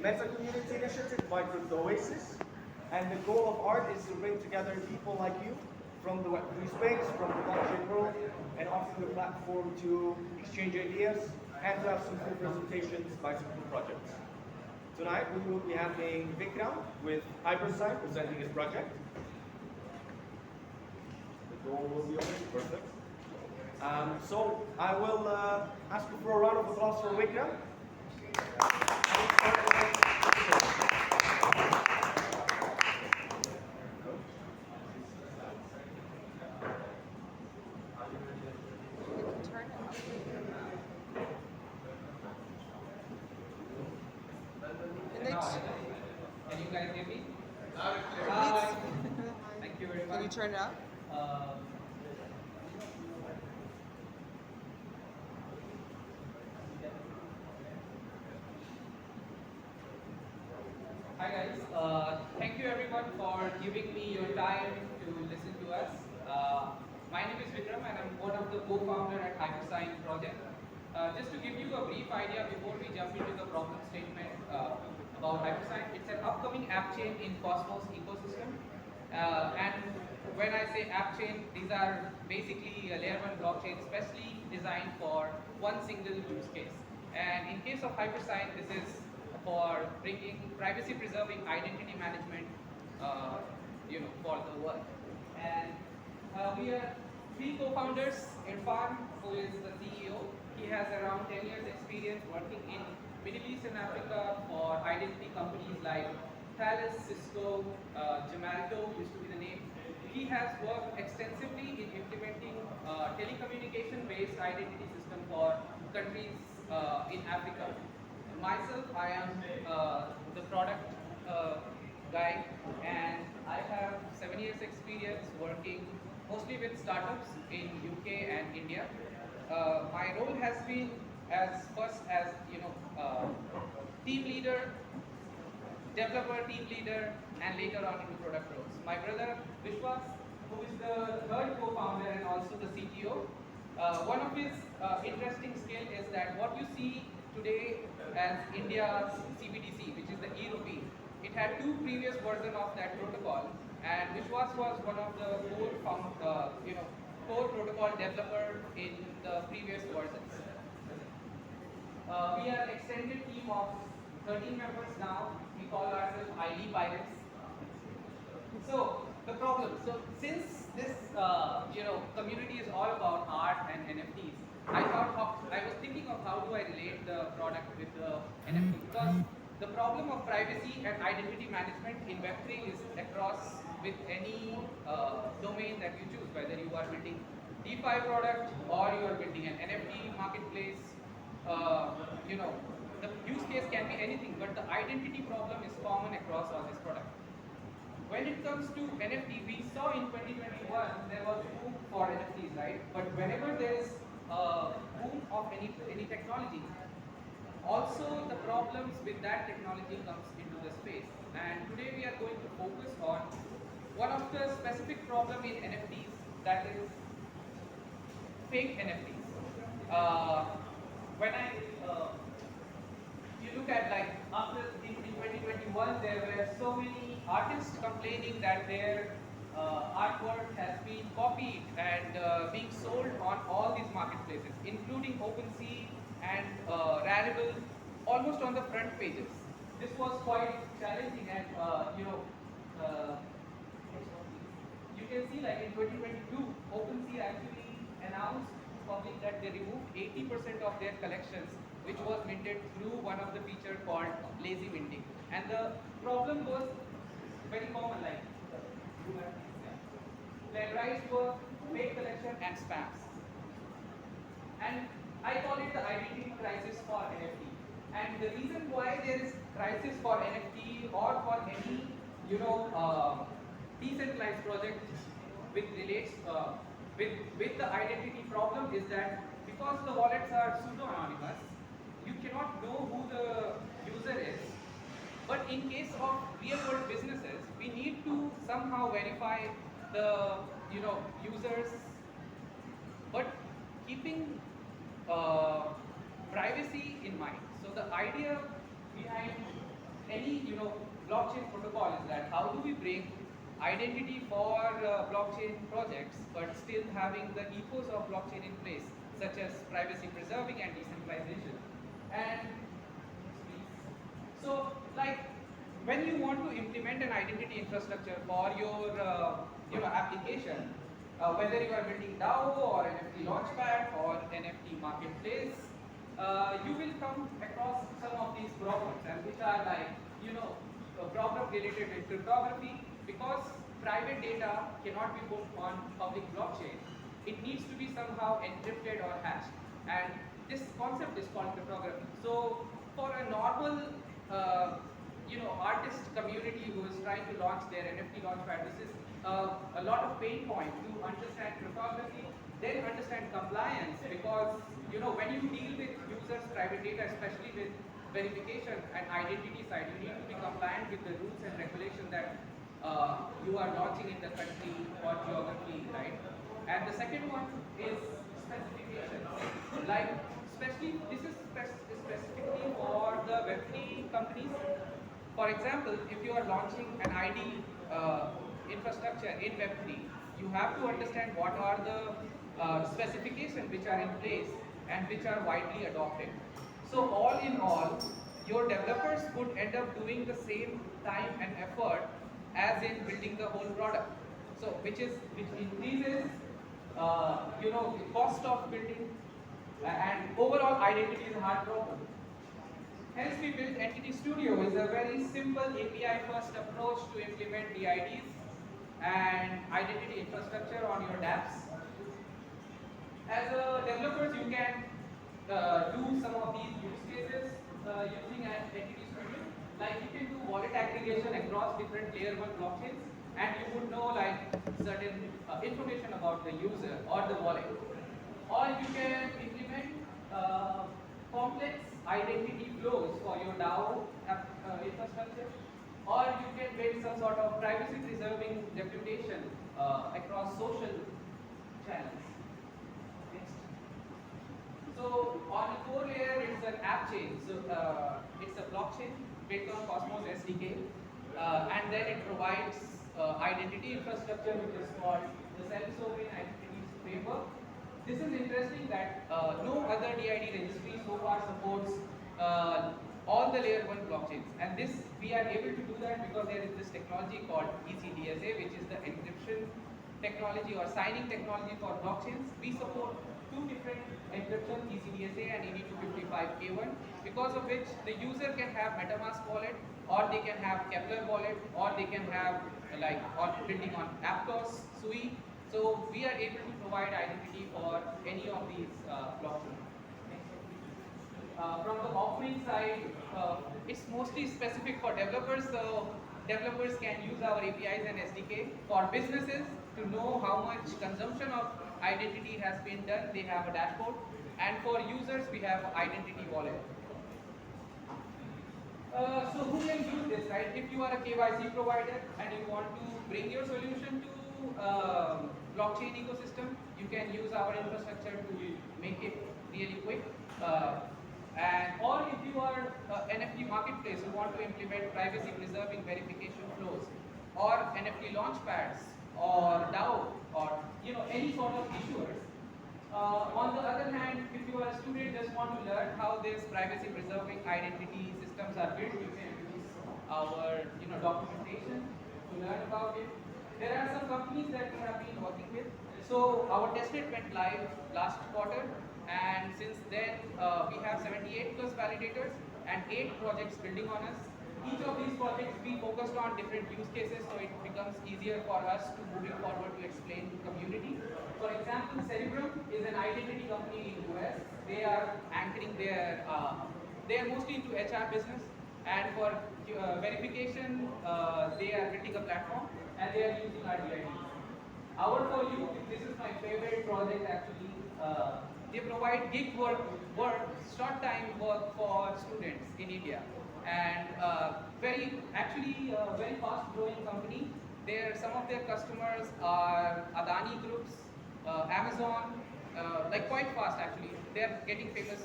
meta community initiative by CryptoOasis. And the goal of ART is to bring together people like you from the Web3 space, from the blockchain world, and offer the platform to exchange ideas and to have some cool presentations by some cool projects. Tonight we will be having Vikram with Hypersign presenting his project. The door will be open, perfect. So I will ask you for a round of applause for Vikram. Can you guys hear me? Thank you very much. Can you turn it up? Hi guys, thank you everyone for giving me your time to listen to us. My name is Vikram and I'm one of the co-founder at Hypersign project. Just to give you a brief idea before we jump into the problem statement about Hypersign, it's an upcoming app chain in Cosmos ecosystem. And when I say app chain, these are basically a layer 1 blockchain specially designed for one single use case. And in case of Hypersign, this is for bringing privacy-preserving identity management, for the world. And we are 3 co-founders. Irfan, who is the CEO, he has around 10 years experience working in Middle East and Africa for identity companies like Thales, Cisco, Gemalto used to be the name. He has worked extensively in implementing telecommunication-based identity system for countries in Africa. Myself, I am the product guy, and I have 7 years experience working mostly with startups in UK and India. My role has been as team leader, developer team leader, and later on into product roles. My brother Vishwas, who is the third co-founder and also the CTO, one of his interesting skill is that what you see today as India's CBDC, which is the e-rupee, it had 2 previous versions of that protocol, and Vishwas was one of the core protocol developer in the previous versions. We are an extended team of 13 members now. We call ourselves ID Pirates. So the problem. So since this community is all about art and NFTs, I was thinking of how do I relate the product with the NFT, because the problem of privacy and identity management in Web3 is across with any domain that you choose, whether you are building DeFi product or you are building an NFT marketplace. The use case can be anything, but the identity problem is common across all these products. When it comes to NFT, we saw in 2021 there was a boom for NFTs, right? But whenever there is a boom of any technology, also the problems with that technology comes into the space. And today we are going to focus on one of the specific problem in NFTs, that is fake NFTs. You look at after in 2021 there were so many artists complaining that their artwork has been copied and being sold on all these marketplaces, including OpenSea and Rarible, almost on the front pages. This was quite challenging, and you can see in 2022, OpenSea actually announced to public that they removed 80% of their collections, which was minted through one of the feature called lazy minting. And the problem was very common, plagiarized work, fake collection, and spams. And I call it the identity crisis for NFT. And the reason why there is crisis for NFT or for any decentralized project which relates with the identity problem is that because the wallets are pseudo-anonymous, you cannot know who the user is. But in case of real-world businesses, we need to somehow verify the users, but keeping privacy in mind. So the idea behind any blockchain protocol is that how do we bring identity for blockchain projects, but still having the ethos of blockchain in place, such as privacy preserving and decentralization. And so, like, when you want to implement an identity infrastructure for your application, whether you are building DAO or NFT launchpad or NFT marketplace, you will come across some of these problems, and which are like a problem related with cryptography, because private data cannot be put on public blockchain. It needs to be somehow encrypted or hashed, and this concept is called cryptography. So for a normal artist community who is trying to launch their NFT launchpad, this is a lot of pain point to understand cryptography, then understand compliance, because when you deal with users' private data, especially with verification and identity side, you need to be compliant with the rules and regulations that you are launching in the country or geography, right? And the second one is specification. Like, especially this is specifically for the Web3 companies. For example, if you are launching an ID infrastructure in Web3, you have to understand what are the specifications which are in place and which are widely adopted. So all in all, your developers would end up doing the same time and effort as in building the whole product. So which increases the cost of building, and overall identity is a hard problem. Hence we built Entity Studio is a very simple API first approach to implement DIDs and identity infrastructure on your dApps. As developers, you can do some of these use cases using an Entity Studio. Like, you can do wallet aggregation across different layer 1 blockchains, and you would know like certain information about the user or the wallet. Or you can implement complex identity flows for your DAO infrastructure, or you can build some sort of privacy preserving reputation across social channels. Next. So on the core layer, it's an app chain. So it's a blockchain built on Cosmos SDK, and then it provides identity infrastructure, which is called the self-sovereign identities framework. This is interesting that no other DID registry so far supports all the layer 1 blockchains, and this we are able to do that because there is this technology called ECDSA, which is the encryption technology or signing technology for blockchains. We support two different encryption, ECDSA and ED255K1, because of which the user can have MetaMask wallet, or they can have Kepler wallet, or they can have building on Aptos, Sui. So we are able to provide identity for any of these blockchains. From the offering side, it's mostly specific for developers, so developers can use our APIs and SDK. For businesses, to know how much consumption of identity has been done, they have a dashboard. And for users, we have identity wallet. So who can use this, right? If you are a KYC provider and you want to bring your solution to blockchain ecosystem, you can use our infrastructure to make it really quick. Or if you are NFT marketplace, you want to implement privacy preserving verification flows, or NFT launchpads, or DAO, or any sort of issuers. On the other hand, if you are a student just want to learn how this privacy preserving identity systems are built, you can use our documentation to learn about it. There are some companies that we have been working with. So our testnet went live last quarter, and since then we have 78 plus validators and 8 projects building on us. Each of these projects we focused on different use cases, so it becomes easier for us to moving forward to explain to community. For example, Cerebrum is an identity company in US. They are anchoring their, they are mostly into HR business, and for verification, they are building a platform and they are using our DIDs. Our For You, this is my favorite project actually. They provide gig work, short time work for students in India, and very fast growing company. Some of their customers are Adani groups, Amazon, like quite fast actually. They are getting famous.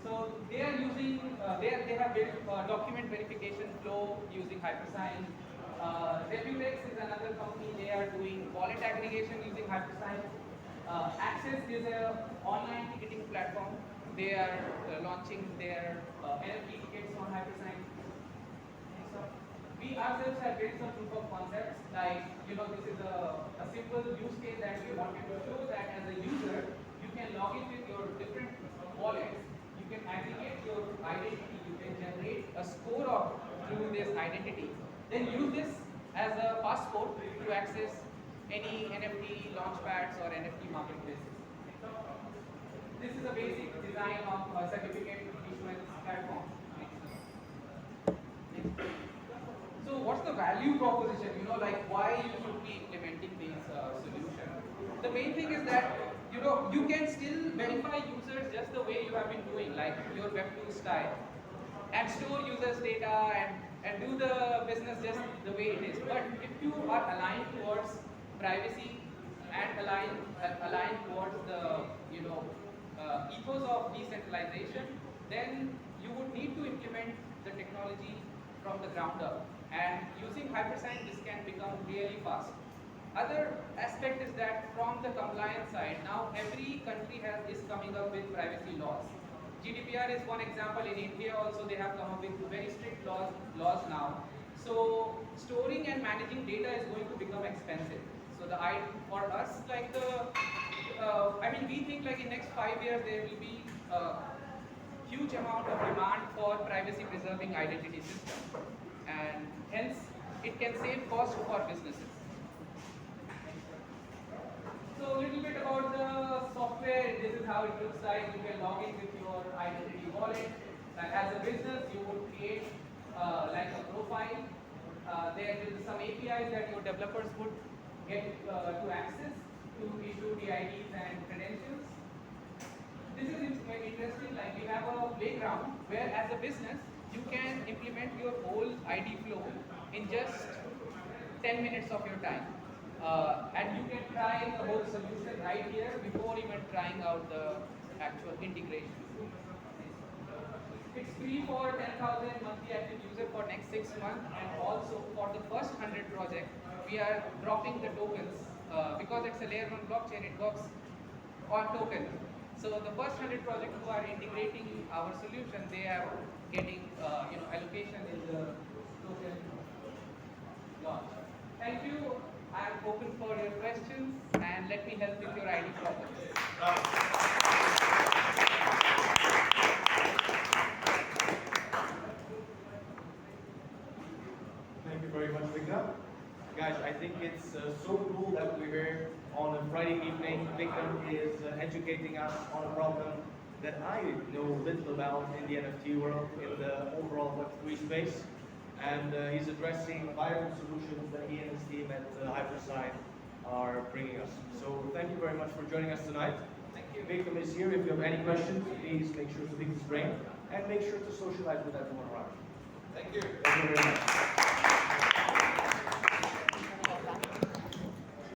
So they are using, they have built document verification flow using Hypersign. Reputex is another company. They are doing wallet aggregation using Hypersign. Access is a online ticketing platform. They are launching their NFT tickets on Hypersign. So we ourselves have built some proof of concepts, like this is a simple use case that we wanted to show that as a user you can log in with your different wallets, you can aggregate your identity, you can generate a score of through this identity, then use this as a passport to access any NFT launchpads or NFT marketplaces. This is a basic design of a certificate issuance platform. So what's the value proposition? Like why you should be implementing these solutions? The main thing is that you can still verify users just the way you have been doing, like your Web2 style, and store users' data and do the business just the way it is. But if you are aligned towards privacy and aligned towards the ethos of decentralization, then you would need to implement the technology from the ground up. And using Hypersign, this can become really fast. Other aspect is that from the compliance side, now every country is coming up with privacy laws. GDPR is one example. In India also they have come up with very strict laws now. So storing and managing data is going to become expensive. So for us, like we think like in next 5 years there will be a huge amount of demand for privacy preserving identity system, and hence it can save cost for businesses. So a little bit about the software. This is how it looks like. You can log in with your identity wallet. As a business, you would create like a profile. There is some APIs that your developers would get to access to issue the IDs and credentials. This is interesting. Like we have a playground where, as a business, you can implement your whole ID flow in just 10 minutes of your time. And you can try the whole solution right here before even trying out the actual integration. It's free for 10,000 monthly active user for next 6 months, and also for the first 100 project, we are dropping the tokens because it's a layer 1 blockchain. It works on tokens. So the first 100 projects who are integrating our solution, they are getting allocation in the token launch. Thank you. I am open for your questions, and let me help with your ID problems. Thank you very much, Vikram. Guys, I think it's so cool that we're here on a Friday evening. Vikram is educating us on a problem that I know little about in the NFT world, in the overall Web3 space. And he's addressing viable solutions that he and his team at Hypersign are bringing us. So thank you very much for joining us tonight. Thank you. Vikram is here. If you have any questions, please make sure to pick his brain and make sure to socialize with everyone around. Thank you. Thank you very much.